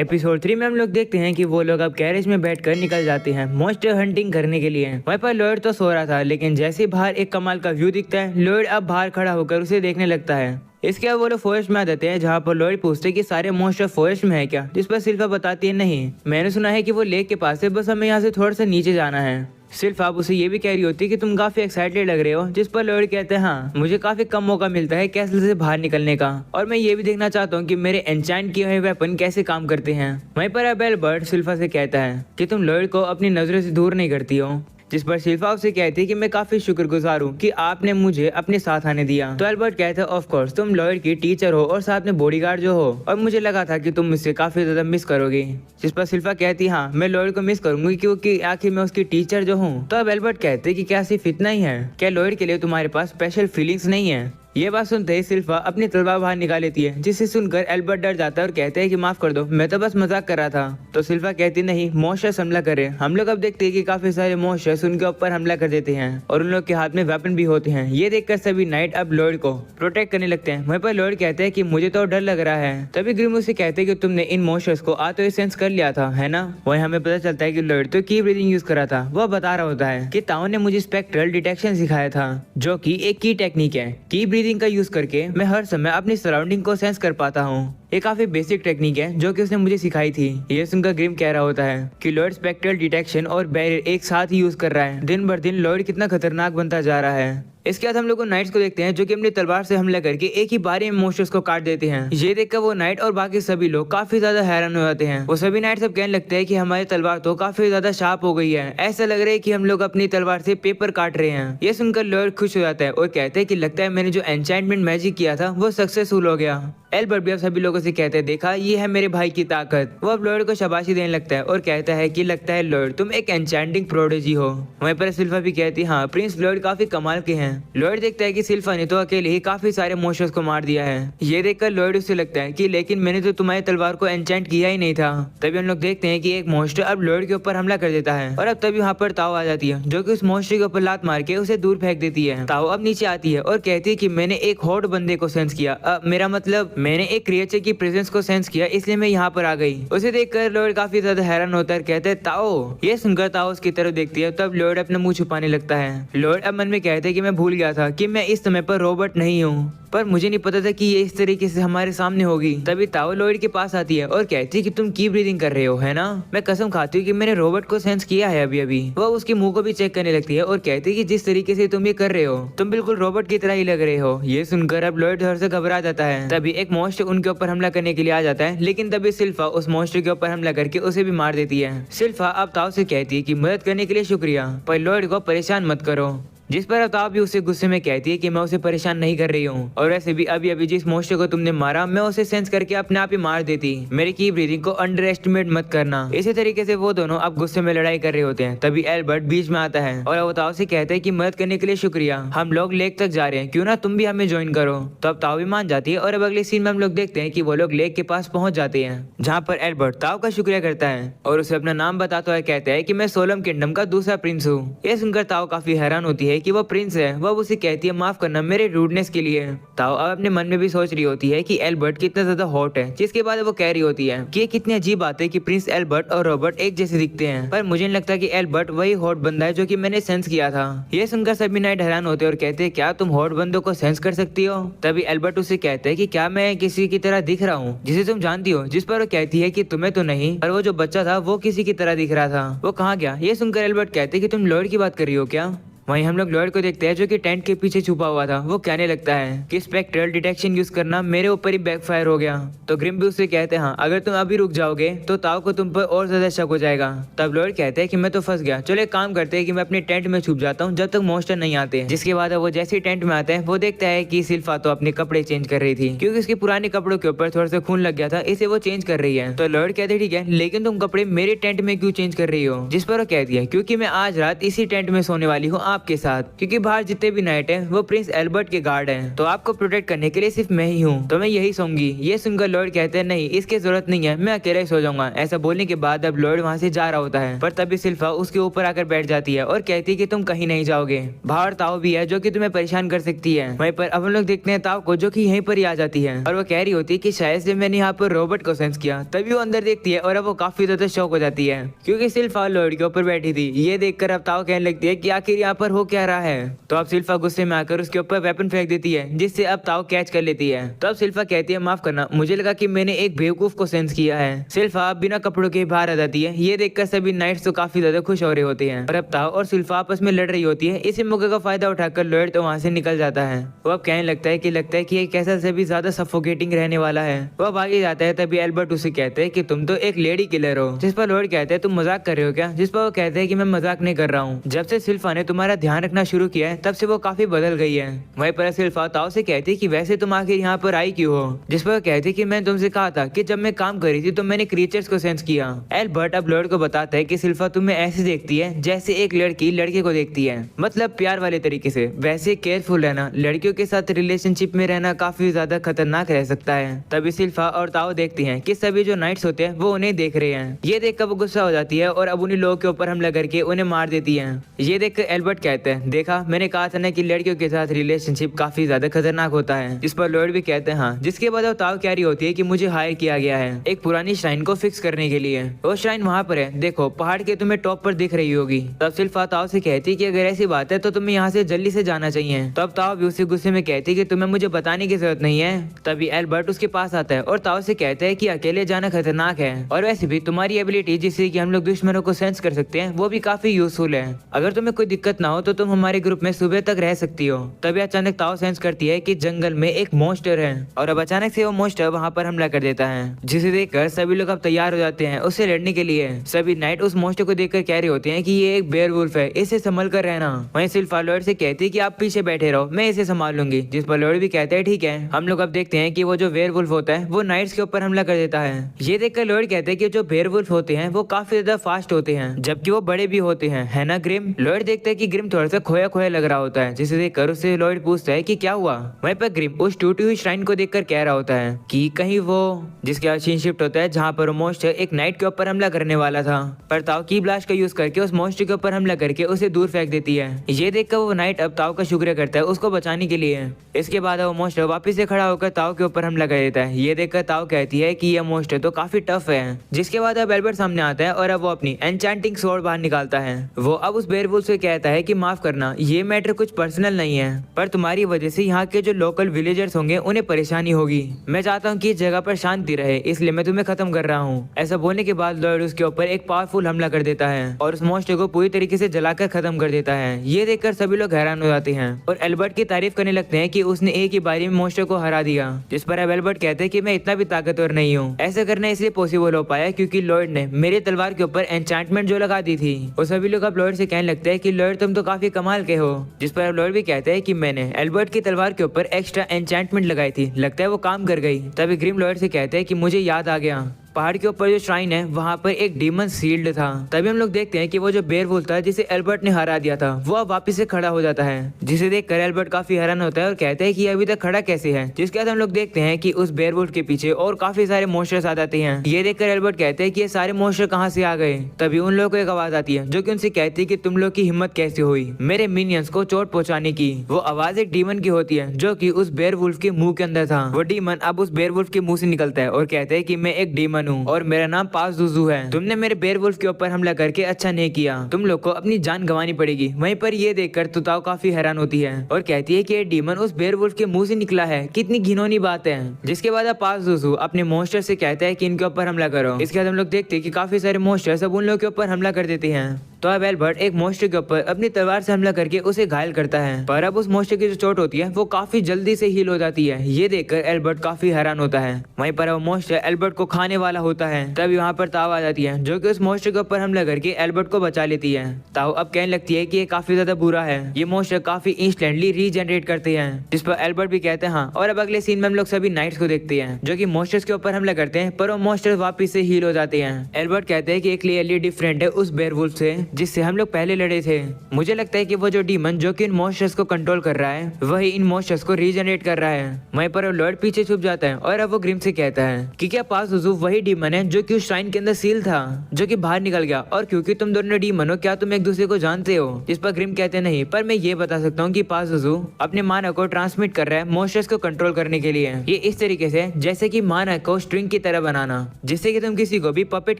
Episode 3 में हम लोग देखते हैं कि वो लोग अब गैरेज में बैठकर निकल जाते हैं मॉन्स्टर हंटिंग करने के लिए। वहीं पर लॉयड तो सो रहा था, लेकिन जैसे ही बाहर एक कमाल का व्यू दिखता है, लॉयड अब बाहर खड़ा होकर उसे देखने लगता है। इसके बाद वो लोग फॉरेस्ट में आ जाते हैं, जहाँ पर लॉयड पूछते हैं कि सारे मॉन्स्टर फॉरेस्ट में है क्या, जिस पर सिल्फा बताती है नहीं, मैंने सुना है कि वो लेक के पास है, बस हमें यहाँ से थोड़ा सा नीचे जाना है। सिर्फ आप उसे ये भी कह रही होती है कि तुम काफी एक्साइटेड लग रहे हो, जिस पर लॉयड कहते हैं हाँ, मुझे काफी कम मौका मिलता है कैसल से बाहर निकलने का, और मैं ये भी देखना चाहता हूँ कि मेरे एन्चेंट किए हुए वेपन कैसे काम करते हैं। वहीं पर अब एल्बर्ट सिल्फा से कहता है कि तुम लॉयड को अपनी नजरों से दूर नहीं करती हो, जिस पर सिल्फा उसे कहती है कि मैं काफी शुक्रगुजार हूँ कि आपने मुझे अपने साथ आने दिया। तो एल्बर्ट कहता है ऑफ कोर्स, तुम लॉयड की टीचर हो और साथ में बॉडीगार्ड जो हो, और मुझे लगा था कि तुम मुझसे काफी ज्यादा मिस करोगी। जिस पर सिल्फा कहती है हाँ, मैं लॉयड को मिस करूंगी क्योंकि आखिर मैं उसकी टीचर जो हूँ। तो अब एल्बर्ट कहते हैं कि क्या सिर्फ इतना ही है, क्या लॉयड के लिए तुम्हारे पास स्पेशल फीलिंग्स नहीं है। ये बात सुनते ही सिल्फा अपनी तलवार बाहर निकाल लेती है, जिसे सुनकर एल्बर्ट डर जाता है और कहते हैं कि माफ कर दो, मैं तो बस मजाक कर रहा था। तो सिल्फा कहती नहीं, मॉन्स्टर्स हमला करे। हम लोग अब देखते हैं कि काफी सारे मॉन्स्टर्स उनके ऊपर हमला कर देते हैं और उन लोग के हाथ में वेपन भी होते हैं। ये देखकर सभी नाइट अब लॉयड को प्रोटेक्ट करने लगते हैं। वहीं पर लॉयड कहते हैं कि मुझे तो डर लग रहा है। तभी ग्रिम उसे कहते हैं कि तुमने इन मॉन्स्टर्स को आते हुए सेंस कर लिया था, है ना। वहीं हमें पता चलता है कि लॉयड तो की ब्रीदिंग यूज करा था। वह बता रहा होता है कि ताओ ने मुझे स्पेक्ट्रल डिटेक्शन सिखाया था, जो कि एक की टेक्निक है। की ब्रीदिंग का यूज करके मैं हर समय अपनी सराउंडिंग को सेंस कर पाता हूँ। ये काफी बेसिक टेक्निक है जो कि उसने मुझे सिखाई थी। ये सुनकर ग्रिम कह रहा होता है कि लॉयड स्पेक्ट्रल डिटेक्शन और बैरियर एक साथ ही यूज कर रहा है। दिन भर दिन लॉयड कितना खतरनाक बनता जा रहा है। इसके बाद हम लोग नाइट्स को देखते हैं, जो कि अपनी तलवार से हमला करके एक ही बारी में मॉन्स्टर्स को काट देते हैं। ये देखकर वो नाइट और बाकी सभी लोग काफी ज्यादा हैरान हो जाते हैं। वो सभी नाइट सब कहने लगते हैं कि हमारी तलवार तो काफी ज्यादा शार्प हो गई है, ऐसा लग रहा है कि हम लोग अपनी तलवार से पेपर काट रहे हैं। ये सुनकर लॉयड खुश हो जाता है और कहते हैं कि लगता है मैंने जो एन्चेंटमेंट मैजिक किया था वो सक्सेसफुल हो गया। एल्बर्ट भी अब सभी लोगों से कहते हैं देखा, ये है मेरे भाई की ताकत। वो अब लॉयड को शाबाशी देने लगता है और कहता है कि लगता है लॉयड तुम एक एन्चेंटिंग प्रोडिजी हो। वहीं पर सिल्फा भी कहती है हाँ, प्रिंस लॉयड काफी कमाल के हैं। लॉयड देखता है कि सिल्फा ने तो अकेले ही काफी सारे मॉन्स्टर्स को मार दिया है। ये देखकर लॉयड उसे लगता है कि लेकिन मैंने तो तुम्हारी तलवार को एन्चेंट किया ही नहीं था। तभी हम लोग देखते हैं कि एक मॉन्स्टर अब लॉयड के ऊपर हमला कर देता है और अब तभी वहाँ पर ताओ आ जाती है, जो कि उस मॉन्स्टर के ऊपर लात मार के उसे दूर फेंक देती है। ताओ अब नीचे आती है और कहती है कि मैंने एक हॉट बंदे को सेंस किया, मेरा मतलब मैंने एक क्रिएचर की प्रेजेंस को सेंस किया, इसलिए मैं यहाँ पर आ गई। उसे देखकर लॉयड काफी ज्यादा हैरान होता है, कहते हैं ताओ। ये सुनकर ताओ उसकी तरफ देखती है, तब लॉयड अपना मुंह छुपाने लगता है। लॉयड अब मन में कहते हैं कि मैं भूल गया था कि मैं इस समय पर रोबोट नहीं हूँ, पर मुझे नहीं पता था कि ये इस तरीके से हमारे सामने होगी। तभी ताओ लॉयड के पास आती है और कहती है कि तुम की ब्रीदिंग कर रहे हो, है ना। मैं कसम खाती हूँ कि मैंने रोबोट को सेंस किया है अभी अभी। वो उसके मुंह को भी चेक करने लगती है और कहती है कि जिस तरीके से तुम ये कर रहे हो, तुम बिल्कुल रोबोट की तरह ही लग रहे हो। ये सुनकर अब लॉयड घर से घबरा जाता है। तभी एक मॉन्स्टर उनके ऊपर हमला करने के लिए आ जाता है, लेकिन तभी सिल्फा उस मॉन्स्टर के ऊपर हमला करके उसे भी मार देती है। सिल्फा अब ताओ से कहती है कि मदद करने के लिए शुक्रिया, पर लॉयड को परेशान मत करो। जिस पर ताओ भी उसे गुस्से में कहती है कि मैं उसे परेशान नहीं कर रही हूँ, और वैसे भी अभी अभी जिस मॉन्स्टर को तुमने मारा मैं उसे सेंस करके अपने आप ही मार देती। मेरी की ब्रीदिंग को अंडर एस्टिमेट मत करना। इसी तरीके से वो दोनों अब गुस्से में लड़ाई कर रहे होते हैं। तभी एल्बर्ट बीच में आता है और वो ताओ से कहते हैं कि मदद करने के लिए शुक्रिया, हम लोग लेक तक जा रहे हैं, क्यों ना तुम भी हमें ज्वाइन करो। तो अब ताओ भी मान जाती है और अब अगले सीन में हम लोग देखते हैं कि वो लोग लेक के पास पहुंच जाते हैं, जहाँ पर एल्बर्ट ताओ का शुक्रिया करता है और उसे अपना नाम बताता हुआ कहता है कि मैं सोलम किंगडम का दूसरा प्रिंस हूँ। ये सुनकर ताओ काफी हैरान होती है कि वो प्रिंस है। वह उसे कहती है माफ करना मेरे रूडनेस के लिए। ताओ अब अपने मन में भी सोच रही होती है कि एल्बर्ट कितना ज्यादा हॉट है, जिसके बाद वो कह रही होती है कि ये कितनी अजीब बात है कि प्रिंस एल्बर्ट और रॉबर्ट एक जैसे दिखते हैं, पर मुझे नहीं लगता कि एल्बर्ट वही हॉट बंदा है जो कि मैंने सेंस किया था। ये सुनकर सभी नाइट हैरान होते हैं और कहते हैं क्या तुम हॉट बंदों को सेंस कर सकती हो। तभी एल्बर्ट उसे कहता है कि क्या मैं किसी की तरह दिख रहा हूँ जिसे तुम जानती हो। जिस पर वो कहती है कि तुम्हें तो नहीं, पर वो जो बच्चा था वो किसी की तरह दिख रहा था, वो कहाँ गया। ये सुनकर एल्बर्ट कहते हैं कि तुम लॉयड की बात कर रही हो क्या। वहीं हम लोग लॉयड को देखते हैं, जो कि टेंट के पीछे छुपा हुआ था। वो कहने लगता है कि स्पेक्ट्रल डिटेक्शन यूज करना मेरे ऊपर ही बैकफायर हो गया। तो ग्रिम भी उससे कहते हैं हाँ, अगर तुम अभी रुक जाओगे तो ताओ को तुम पर और ज्यादा शक हो जाएगा। तब लॉयड कहते हैं कि मैं तो फंस गया, चलो एक काम करते हैं कि मैं अपने टेंट में छुप जाता हूँ जब तक मॉन्स्टर नहीं आते। जिसके बाद वो जैसे ही टेंट में आते हैं वो देखता है कि सिल्फा तो अपने कपड़े चेंज कर रही थी, क्योंकि उसके पुराने कपड़ों के ऊपर थोड़ा सा खून लग गया था, इसे वो चेंज कर रही है। तो लॉयड कहते ठीक है, लेकिन तुम कपड़े मेरे टेंट में क्यों चेंज कर रही हो। जिस पर वो कहती है क्योंकि मैं आज रात इसी टेंट में सोने वाली हूँ आपके साथ, क्योंकि बाहर जितने भी नाइट हैं वो प्रिंस एल्बर्ट के गार्ड हैं, तो आपको प्रोटेक्ट करने के लिए सिर्फ मैं ही हूँ, तो मैं यही सोऊंगी। ये सुनकर लॉर्ड कहते हैं नहीं, इसकी जरूरत नहीं है, मैं अकेला ही सो जाऊंगा। ऐसा बोलने के बाद अब लॉर्ड वहाँ से जा रहा होता है, पर तभी सिल्फा उसके ऊपर आकर बैठ जाती है और कहती है कि तुम कहीं नहीं जाओगे। बाहर ताओ भी है जो कि तुम्हें परेशान कर सकती है। वहीं पर अब हम लोग देखते हैं ताओ को जो कि यहीं पर ही आ जाती है और वो कह रही होती है कि शायद से मैंने यहाँ पर रोबोट को सेंस किया। तभी वो अंदर देखती है और अब वो काफी ज्यादा शॉक हो जाती है क्योंकि सिल्फा लॉर्ड के ऊपर बैठी थी। ये देखकर अब ताओ कहने लगती है कि आखिर यहाँ पर हो क्या रहा है। तो अब सिल्फा गुस्से में आकर उसके ऊपर वेपन फेंक देती है जिससे अब ताओ कैच कर लेती है। तो अब सिल्फा कहती है माफ करना, मुझे लगा कि मैंने एक बेवकूफ को सेंस किया है। सिल्फा अब बिना कपड़ों के बाहर आ जाती है। ये देखकर सभी नाइट्स तो काफी ज्यादा खुश हो रहे होते हैं और अब ताओ और सिल्फा आपस में लड़ रही होती है। इसी मौके का फायदा उठाकर लॉर्ड तो वहाँ से निकल जाता है। वो अब कहने लगता है कि ये कैसा से भी ज्यादा सफोकेटिंग रहने वाला है। वो अब आगे जाता है। तभी एल्बर्ट उसे कहते हैं कि तुम तो एक लेडी किलर हो। जिस पर लॉर्ड कहते हैं तुम मजाक कर रहे हो क्या? जिस पर वो कहते हैं कि मैं मजाक नहीं कर रहा हूँ। जब से सिल्फा ने तुम्हारा ध्यान रखना शुरू किया है तब से वो काफी बदल गई है। वहीं पर सिल्फा ताओ से कहती कि वैसे तुम आखिर यहाँ पर आई क्यों हो? जिस पर वो कहती कि मैंने तुमसे कहा था कि जब मैं काम कर रही थी तो मैंने क्रीचर्स को सेंस किया। एल्बर्ट अब लॉर्ड को बताता है कि सिल्फा तुम्हें ऐसे देखती है जैसे एक लड़की लड़के को देखती है, मतलब प्यार वाले तरीके से। वैसे केयरफुल रहना, लड़कियों के साथ रिलेशनशिप में रहना काफी ज्यादा खतरनाक रह सकता है। तभी सिल्फा और ताओ देखती हैं कि सभी जो नाइट्स होते हैं वो उन्हें देख रहे हैं। ये देखकर वो गुस्सा हो जाती है और अब उन्हीं लोगों के ऊपर हमला करके उन्हें मार देती है। ये देखकर एल्बर्ट कहते हैं देखा, मैंने कहा था ना कि लड़कियों के साथ रिलेशनशिप काफी ज्यादा खतरनाक होता है। जिस पर लॉर्ड भी कहते हैं हाँ। जिसके बाद ताओ कह रही होती है कि मुझे हायर किया गया है एक पुरानी श्राइन को फिक्स करने के लिए। वो श्राइन वहाँ पर है, देखो पहाड़ के तुम्हें टॉप पर दिख रही होगी। तब सिल्फा ताओ से कहती कि अगर ऐसी बात है तो तुम्हें यहाँ से जल्दी से जाना चाहिए। तब ताओ भी उसी गुस्से में कहती कि तुम्हें मुझे बताने की जरूरत नहीं है। तभी एल्बर्ट उसके पास आता है और ताओ से कहता है कि अकेले जाना खतरनाक है और वैसे भी तुम्हारी एबिलिटी जिससे कि हम लोग दुश्मनों को सेंस कर सकते हैं वो भी काफी यूजफुल है। अगर तुम्हें कोई दिक्कत ना हो तो तुम हमारे ग्रुप में सुबह तक रह सकती हो। तभी अचानक ताओ सेंस करती है कि जंगल में एक मॉन्स्टर है और अब अचानक से वो मॉन्स्टर वहाँ पर हमला कर देता है, जिसे देखकर सभी लोग अब तैयार हो जाते हैं उससे लड़ने के लिए। सभी नाइट उस मॉन्स्टर को देखकर कह रहे होते हैं कि ये एक बेयर वुल्फ है, इसे संभल कर रहना। वहीं सिल्फा लॉर्ड से कहती है कि आप पीछे बैठे रहो, मैं इसे संभाल लूंगी। जिस पर लॉर्ड भी कहते हैं ठीक है। हम लोग अब देखते हैं कि वो जो बेयर वुल्फ होता है वो नाइट्स के ऊपर हमला कर देता है। ये देखकर लॉर्ड कहते हैं कि जो बेयर वुल्फ होते हैं वो काफी ज्यादा फास्ट होते हैं जबकि वो बड़े भी होते हैं, है ना ग्रिम? लॉर्ड देखते हैं कि ग्रिम थोड़ा सा खोया खोया लग रहा होता है, जिसे देखकर उससे लॉर्ड पूछता है कि क्या हुआ। वहीं पर ग्रिम उस टूटी हुई श्राइन को देखकर कह रहा होता है कि कहीं वो जिसके बाद सीन शिफ्ट होता है जहाँ पर मॉन्स्टर एक नाइट के ऊपर हमला करने वाला था, पर ताओ की ब्लास्ट का यूज करके उस मॉन्स्टर के ऊपर हमला करके उसे दूर फेंक देती है। ये देखकर वो नाइट अब ताओ का शुक्रिया करता है उसको बचाने के लिए। इसके बाद वो मॉन्स्टर वापस से खड़ा होकर ताओ के ऊपर हमला कर देता है। ये देखकर ताओ कहती है कि यह मॉन्स्टर तो काफी टफ है। जिसके बाद अब एल्बर्ट सामने आता है और अब वो अपनी एन्चेंटिंग स्वॉर्ड बाहर निकालता है। वो अब उस बेयरवुल्फ से कहता है कि माफ करना, ये मैटर कुछ पर्सनल नहीं है, पर तुम्हारी वजह से यहाँ के जो लोकल विलेजर्स होंगे उन्हें परेशानी होगी। मैं चाहता हूँ कि इस जगह पर शांति रहे, इसलिए मैं तुम्हें खत्म कर रहा हूँ। ऐसा बोलने के बाद लॉर्ड उसके ऊपर एक पावरफुल हमला कर देता है और उस मॉन्स्टर को पूरी तरीके से जलाकर खत्म कर देता है। ये देखकर सभी लोग हैरान हो जाते हैं और एल्बर्ट की तारीफ करने लगते हैं कि उसने एक ही बारी में मॉन्स्टर को हरा दिया। जिस पर अब एल्बर्ट कहते हैं कि मैं इतना भी ताकतवर नहीं हूँ। ऐसा करना इसलिए पॉसिबल हो पाया क्योंकि लॉर्ड ने मेरे तलवार के ऊपर एन्चेंटमेंट जो लगा दी थी। और सभी लोग अब लॉर्ड से कहने लगते हैं कि लॉर्ड तुम तो काफी कमाल के हो। जिस पर अब लॉर्ड भी कहते हैं कि मैंने एल्बर्ट की तलवार के ऊपर एक्स्ट्रा एन्चेंटमेंट लगाई थी, लगता है वो काम कर गई। तभी ग्रिम लॉर्ड से कहते हैं कि मुझे याद आ गया, पहाड़ के ऊपर जो श्राइन है वहाँ पर एक डीमन शील्ड था। तभी हम लोग देखते हैं कि वो जो बेयरवुल्फ था जिसे एल्बर्ट ने हरा दिया था वो अब वापस से खड़ा हो जाता है, जिसे देखकर एल्बर्ट काफी हैरान होता है और कहते हैं कि अभी तक खड़ा कैसे है। जिसके बाद हम लोग देखते हैं कि उस बेयरवुल्फ के पीछे और काफी सारे मॉन्स्टर्स आ जाते हैं। ये देखकर एल्बर्ट कहते हैं कि ये सारे मॉन्स्टर कहाँ से आ गए। तभी उन लोगों को एक आवाज आती है जो कि उनसे कहती है कि तुम लोग की हिम्मत कैसे हुई मेरे मिनियंस को चोट पहुंचाने की। वो आवाज एक डीमन की होती है जो कि उस बेयरवुल्फ के मुंह के अंदर था। वो डीमन अब उस बेयरवुल्फ के मुंह से निकलता है और कहते हैं कि मैं एक डीमन हूँ और मेरा नाम पाज़ुज़ू है। तुमने मेरे बेयरवुल्फ के ऊपर हमला करके अच्छा नहीं किया, तुम लोग को अपनी जान गंवानी पड़ेगी। वहीं पर ये देखकर तुताओ काफी हैरान होती है और कहती है कि ये डीमन उस बेयरवुल्फ के मुंह से निकला है, कितनी घिनौनी बात है। जिसके बाद पाज़ुज़ू अपने मॉन्स्टर से कहता है कि इनके ऊपर हमला करो। इसके बाद हम लोग देखते हैं कि काफी सारे मॉन्स्टर सब उन लोगों के ऊपर हमला कर देते हैं। तो अब एल्बर्ट एक मॉन्स्टर के ऊपर अपनी तलवार से हमला करके उसे घायल करता है, पर अब उस मॉन्स्टर की जो चोट होती है वो काफी जल्दी से हील हो जाती है। ये देखकर एल्बर्ट काफी हैरान होता है। वहीं पर वो मॉन्स्टर एल्बर्ट को खाने वाला होता है। तभी वहाँ पर ताओ आ जाती है जो कि उस मॉन्स्टर के ऊपर हमला करके एल्बर्ट को बचा लेती है। ताओ अब कहने लगती है कि ये काफी ज्यादा बुरा है, ये मॉन्स्टर काफी इंस्टेंटली रीजनरेट करते हैं। जिस पर एल्बर्ट भी कहते हैं हाँ। और अब अगले सीन में हम लोग सभी नाइट्स को देखते हैं जो कि मॉन्स्टर्स के ऊपर हमला करते हैं, पर वो मॉन्स्टर्स वापस से हील हो जाते हैं। एल्बर्ट कहते हैं कि ये क्लियरली डिफरेंट है उस बेयरवुल्फ से जिससे हम लोग पहले लड़े थे। मुझे लगता है कि वो जो डीमन जो कि इन मॉन्स्टर्स को कंट्रोल कर रहा है वही इन मॉन्स्टर्स को रीजनरेट कर रहा है। वहीं पर लॉर्ड पीछे छुप जाता है और अब वो ग्रिम से कहता है कि क्या पाजुजू वही डीमन है जो कि उस श्राइन के अंदर सील था जो कि बाहर निकल गया, और क्योंकि तुम दोनों डीमन हो क्या तुम एक दूसरे को जानते हो? जिस पर ग्रिम कहते नहीं, पर मैं ये बता सकता हूँ कि पाजुजू अपने माना को ट्रांसमिट कर रहा है मॉन्स्टर्स को कंट्रोल करने के लिए। ये इस तरीके से जैसे कि माना को स्ट्रिंग की तरह बनाना, जिससे कि तुम किसी को भी पपेट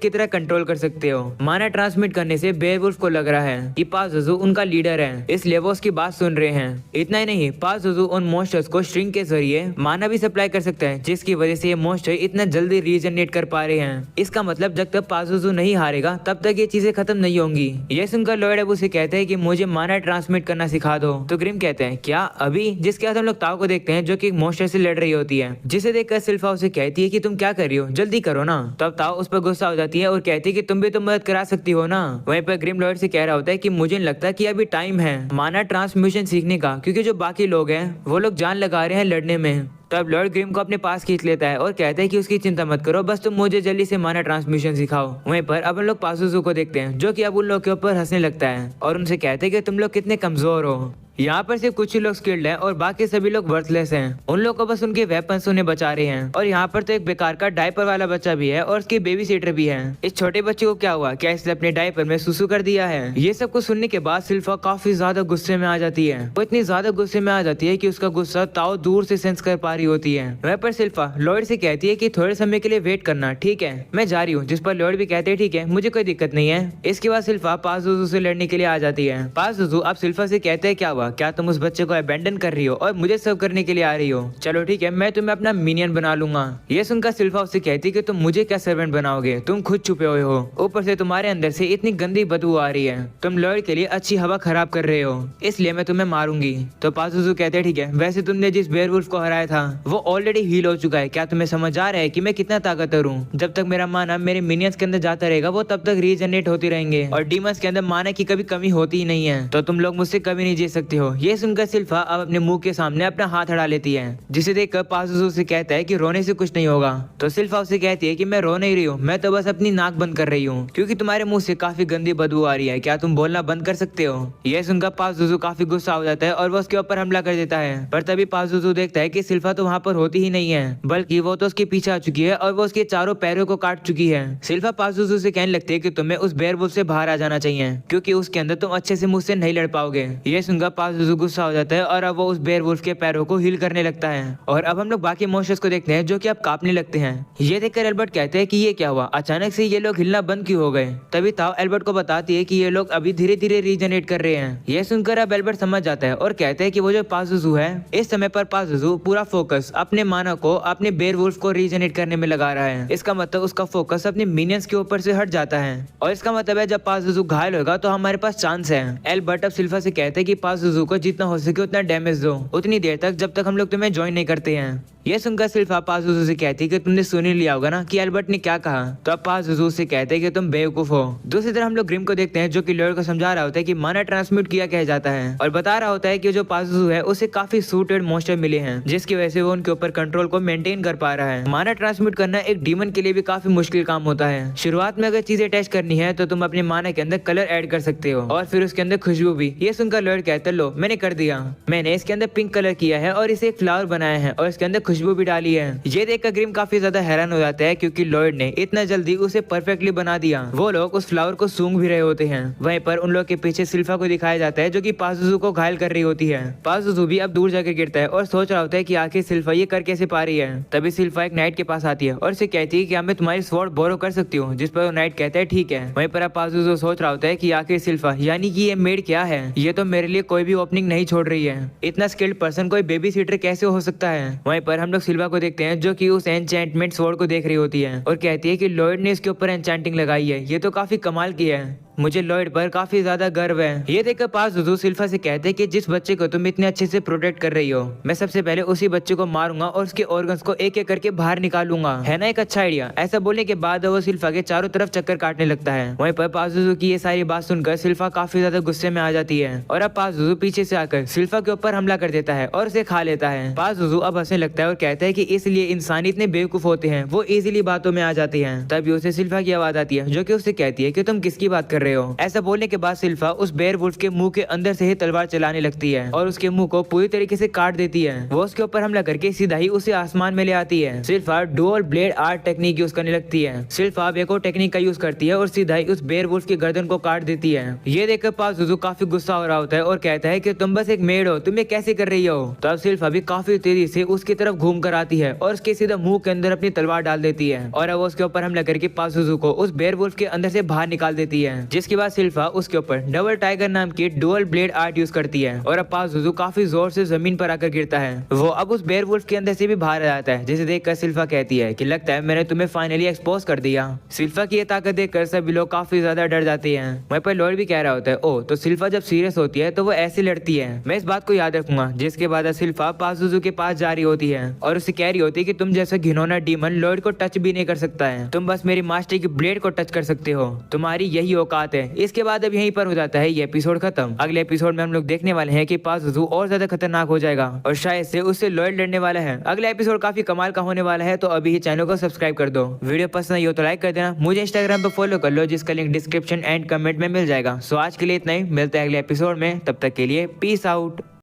की तरह कंट्रोल कर सकते हो। माना ट्रांसमिट करने से बेयरवुल्फ को लग रहा है कि पाजुजू उनका लीडर है, इसलिए वो उसकी बात सुन रहे हैं। इतना ही नहीं, पाजुजू उन मॉन्स्टर्स को स्ट्रिंग के जरिए माना भी सप्लाई कर सकता है, जिसकी वजह से ये मॉन्स्टर इतना जल्दी रीजनरेट कर पा रहे हैं। इसका मतलब जब तक पाजुजू नहीं हारेगा तब तक ये चीजें खत्म नहीं होंगी। ये सुनकर लॉर्ड अब उसे कहते हैं कि मुझे माना ट्रांसमिट करना सिखा दो। तो ग्रिम कहते हैं क्या अभी? जिसके बाद हम लोग ताओ को देखते हैं जो कि एक मॉन्स्टर से लड़ रही होती है, जिसे देखकर सिल्फा उसे कहती है कि तुम क्या कर रही हो, जल्दी करो ना। तब ताओ उस पर गुस्सा हो जाती है और कहती है कि तुम भी तो मदद करा सकती हो ना। वहीं पर ग्रिम लॉर्ड से कह रहा होता है कि मुझे नहीं लगता कि अभी टाइम है माना ट्रांसमिशन सीखने का, क्योंकि जो बाकी लोग हैं वो लोग जान लगा रहे हैं लड़ने में। तब लॉर्ड ग्रिम को अपने पास खींच लेता है और कहता है कि उसकी चिंता मत करो, बस तुम मुझे जल्दी से माना ट्रांसमिशन सिखाओ। वहीं पर अब हम लोग पाजुजू को देखते हैं जो कि अब उन लोग के ऊपर हंसने लगता है और उनसे कहते हैं कि तुम लोग कितने कमजोर हो। यहाँ पर सिर्फ कुछ ही लोग स्किल्ड हैं और बाकी सभी लोग वर्थलेस हैं। उन लोगों को बस उनके वेपन्स उन्हें बचा रहे हैं। और यहाँ पर तो एक बेकार का डायपर वाला बच्चा भी है और उसकी बेबी सीटर भी है। इस छोटे बच्चे को क्या हुआ? क्या इसने अपने डायपर में सुसु कर दिया है? ये सब कुछ सुनने के बाद सिल्फा काफी ज्यादा गुस्से में आ जाती है। वो इतनी ज्यादा गुस्से में आ जाती है कि उसका गुस्सा ताओ दूर से सेंस कर पा रही होती है। वह पर सिल्फा लॉर्ड से कहती है कि थोड़े समय के लिए वेट करना, ठीक है मैं जा रही हूँ। जिस पर लॉर्ड भी कहते हैं ठीक है मुझे कोई दिक्कत नहीं है। इसके बाद सिल्फा पाजुजू से लड़ने के लिए आ जाती है। पाजुजू अब सिल्फा से कहते हैं क्या हुआ, क्या तुम उस बच्चे को अबेंडन कर रही हो और मुझे सर्व करने के लिए आ रही हो? चलो ठीक है मैं तुम्हें अपना मिनियन बना लूंगा। ये सुनकर सिल्फा उससे कहती कि तुम मुझे क्या सर्वेंट बनाओगे, तुम खुद छुपे हुए हो, ऊपर से तुम्हारे अंदर से इतनी गंदी बदबू आ रही है, तुम लॉर्ड के लिए अच्छी हवा खराब कर रहे हो, इसलिए मैं तुम्हें मारूंगी। तो पाजुजू कहते ठीक है, वैसे तुमने जिस बेयरवुल्फ को हराया था वो ऑलरेडी हील हो चुका है, क्या तुम्हें समझ आ रहा है कि मैं कितना ताकतवर हूँ? जब तक मेरा माना मेरे मिनियंस के अंदर जाता रहेगा वो तब तक रीजनरेट होते रहेंगे और डीमंस के अंदर माना की कभी कमी होती ही नहीं है, तो तुम लोग मुझसे कभी नहीं जीत सकते हो। ये सुनकर सिल्फा अब अपने मुंह के सामने अपना हाथ अड़ा लेती है, जिसे देखकर पाजुजू से कहता है कि रोने से कुछ नहीं होगा। तो सिल्फा उसे कहती है कि मैं रो नहीं रही हूँ, मैं तो बस अपनी नाक बंद कर रही हूँ क्योंकि तुम्हारे मुंह से काफी गंदी बदबू आ रही है, क्या तुम बोलना बंद कर सकते हो? यह सुनकर पाजुजू काफी गुस्सा हो जाता है और वो उसके ऊपर हमला कर देता है। पर तभी पाजुजू देखता है कि सिल्फा तो वहाँ पर होती ही नहीं है, बल्कि वो तो उसके पीछे आ चुकी है और वो उसके चारों पैरों को काट चुकी है। सिल्फा पाजुजू से कहने लगती है कि तुम्हें उस बेयरवुल्फ से बाहर आ जाना चाहिए क्योंकि उसके अंदर तुम अच्छे से मुझसे नहीं लड़ पाओगे। ये सुनकर पाजुजू गुस्सा हो जाता है और अब वो उस बेयरवुल्फ के पैरों को हील करने लगता है। और अब हम लोग बाकी मॉन्स्टर्स को देखते हैं जो कि अब कांपने लगते हैं। ये देखकर एल्बर्ट कहते हैं कि ये क्या हुआ, अचानक से ये लोग हिलना बंद क्यों हो गए? तभी ताओ एल्बर्ट को बताती है कि ये लोग अभी धीरे धीरे रीजनरेट कर रहे हैं। ये सुनकर अब एल्बर्ट समझ जाता है और कहते हैं कि वो जो पाजुजू है इस समय पर पाजुजू पूरा फोकस अपने माना को अपने बेयरवुल्फ को रीजनरेट करने में लगा रहा है। इसका मतलब उसका फोकस अपने मिनियंस के ऊपर से हट जाता है और इसका मतलब है जब पाजुजू घायल होगा तो हमारे पास चांस है। एल्बर्ट अब सिल्फा से कहते हैं कि पाजुजू को जितना हो सके उतना डैमेज दो उतनी देर तक जब तक हम लोग तुम्हें ज्वाइन नहीं करते हैं। ये सुनकर सिल्फा पाजुजू से कहती है कि तुमने सुन ही लिया होगा ना कि एल्बर्ट ने क्या कहा। तो अब पाजुजू से कहते हैं कि तुम बेवकूफ हो। दूसरी तरफ हम लोग ग्रिम को देखते हैं जो कि लॉर्ड को समझा रहा होता है कि माना ट्रांसमिट किया कह जाता है और बता रहा होता है कि जो पाजुजू है उसे काफी सूटेड मॉन्स्टर मिले हैं जिसकी वजह से वो उनके ऊपर कंट्रोल को मेंटेन कर पा रहा है। माना ट्रांसमिट करना एक डीमन के लिए भी काफी मुश्किल काम होता है। शुरुआत में अगर चीजें टेस्ट करनी है तो तुम अपने माना के अंदर कलर ऐड कर सकते हो और फिर उसके अंदर खुशबू भी। ये सुनकर लॉर्ड कहता है लो मैंने कर दिया, मैंने इसके अंदर पिंक कलर किया है और इसे एक फ्लावर बनाया है और इसके अंदर खुशबू भी डाली है। ये देखकर ग्रिम काफी ज्यादा हैरान हो जाता है क्योंकि लॉर्ड ने इतना जल्दी उसे परफेक्टली बना दिया। वो लोग उस फ्लावर को सूंघ भी रहे होते हैं। वहीं पर उन लोग के पीछे सिल्फा को दिखाया जाता है जो कि पाजुजू को घायल कर रही होती है। पाजुजू भी अब दूर जाकर गिरता है और सोच रहा होता है कि आखिर सिल्फा ये कर कैसे पा रही है। तभी सिल्फा एक नाइट के पास आती है और उसे कहती है कि मैं तुम्हारी स्वॉर्ड बोरो कर सकती हूँ, जिस पर नाइट कहता है ठीक है। वहीं पर अब पाजुजू सोच रहा होता है कि आखिर सिल्फा यानी कि ये मेड क्या है, ये तो मेरे लिए कोई भी ओपनिंग नहीं छोड़ रही है, इतना स्किल्ड पर्सन कोई बेबी सीटर कैसे हो सकता है। वहीं पर हम लोग सिल्फा को देखते हैं जो कि उस एन्चेंटमेंट स्वॉर्ड को देख रही होती है और कहती है कि लॉर्ड ने इसके ऊपर एन्चेंटिंग लगाई है, ये तो काफी कमाल की है, मुझे लॉर्ड पर काफी ज्यादा गर्व है। ये देखकर पाजुजू सिल्फा से कहते हैं कि जिस बच्चे को तुम इतने अच्छे से प्रोटेक्ट कर रही हो मैं सबसे पहले उसी बच्चे को मारूंगा और उसके ऑर्गन्स को एक एक करके बाहर निकालूंगा, है ना एक अच्छा आइडिया। ऐसा बोलने के बाद वो सिल्फा के चारों तरफ चक्कर काटने लगता है। वहीं पर पाजुजू की ये सारी बात सुनकर सिल्फा काफी ज्यादा गुस्से में आ जाती है और अब पाजुजू पीछे से आकर सिल्फा के ऊपर हमला कर देता है और उसे खा लेता है। पाजुजू अब हंसने लगता है और कहता है कि इसलिए इंसान इतने बेवकूफ होते हैं, वो इजीली बातों में आ जाते हैं। तभी उसे सिल्फा की आवाज आती है जो कि उससे कहती है कि तुम किसकी बात कर रहे रहे हो। ऐसा बोलने के बाद सिल्फा उस बेयरवुल्फ के मुंह के अंदर से ही तलवार चलाने लगती है और उसके मुंह को पूरी तरीके से काट देती है। वो उसके ऊपर हमला करके सीधा ही उसे आसमान में ले आती है। Sylpha dual blade art technique use करने लगती है। सिल्फा बेको टेक्निक का यूज करती है और सीधा ही उस बेयरवुल्फ की गर्दन को काट देती है। ये देखकर पाजुजू काफी गुस्सा हो रहा होता है और कहता है कि तुम बस एक मेड हो, तुम ये कैसे कर रही हो। तब सिल्फा भी काफी तेजी से उसकी तरफ घूम कर आती है और उसके सीधा मुंह के अंदर अपनी तलवार डाल देती है और अब उसके ऊपर हमला करके पाजुजू को उस बेयरवुल्फ के अंदर से बाहर निकाल देती है। जिसके बाद सिल्फा उसके ऊपर डबल टाइगर नाम की डुअल ब्लेड आर्ट यूज करती है और अब पाजुजू काफी जोर से जमीन पर आकर गिरता है। वो अब उस बेयरवुल्फ के अंदर से भी बाहर आ जाता है, जिसे देखकर सिल्फा कहती है कि लगता है मैंने तुम्हें फाइनली एक्सपोज कर दिया। सिल्फा की ये ताकत देखकर सभी लोग काफी ज्यादा डर जाते हैं। वहीं पर लॉर्ड भी कह रहा होता है, ओ तो सिल्फा जब सीरियस होती है तो वो ऐसे लड़ती है, मैं इस बात को याद रखूंगा। जिसके बाद सिल्फा पाजुजू के पास जा रही होती है और उसे कह रही होती है कि तुम जैसा घिनौना डीमन लॉर्ड को टच भी नहीं कर सकता है, तुम बस मेरी मास्टर की ब्लेड को टच कर सकते हो, तुम्हारी यही औकात है। इसके बाद अब यहीं पर हो जाता है ये एपिसोड खत्म। अगले एपिसोड में हम लोग देखने वाले हैं कि पाजुजू और ज्यादा खतरनाक हो जाएगा और शायद से उससे लॉर्ड लड़ने वाला है। अगला एपिसोड काफी कमाल का होने वाला है, तो अभी ही चैनल को सब्सक्राइब कर दो। वीडियो पसंद आई हो तो लाइक कर देना। मुझे इंस्टाग्राम पर फॉलो कर लो, जिसका लिंक डिस्क्रिप्शन एंड कमेंट में मिल जाएगा। सो आज के लिए इतना ही, मिलते हैं अगले एपिसोड में, तब तक के लिए पीस आउट।